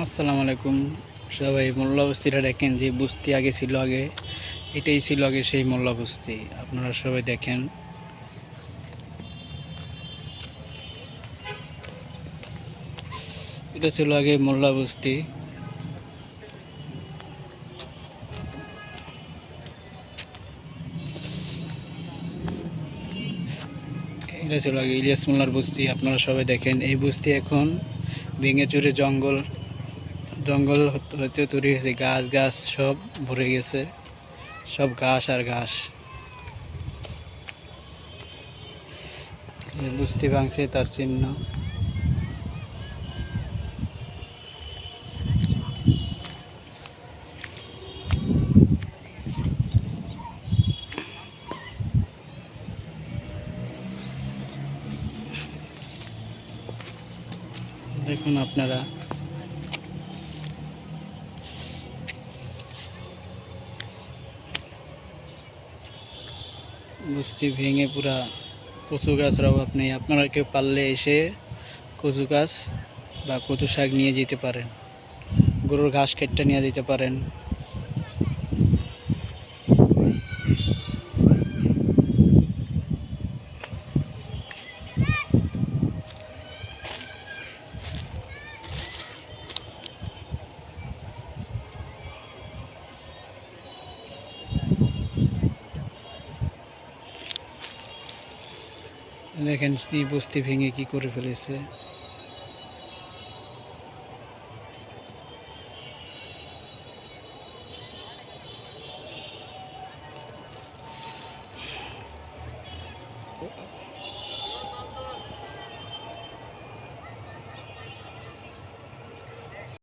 আসসালামু আলাইকুম সবাই। মোল্লা বস্তিটা দেখেন, যে বস্তি আগে ছিল, এটাই ছিল আগে সেই মোল্লা বস্তি। আপনারা সবাই দেখেন, এটা ছিল আগে মোল্লা বস্তি। এটা ছিল আগে ইলিয়াস মোল্লার বস্তি। আপনারা সবাই দেখেন, এই বস্তি এখন ভেঙে চুরে জঙ্গল জঙ্গল হতে তৈরি হয়েছে। গাছ গাছ সব ভরে গেছে, সব ঘাস আর ঘাস। বস্তি ভাঙছে তার চিহ্ন। দেখুন আপনারা, বস্তি ভেঙে পুরা কচু গাছের অভাব নেই। আপনারা কেউ পারলে এসে কচু গাছ বা কচু শাক নিয়ে যেতে পারেন, গরুর ঘাস কেটে নিয়ে যেতে পারেন। দেখেন এই বস্তি ভেঙে কি করে ফেলেছে।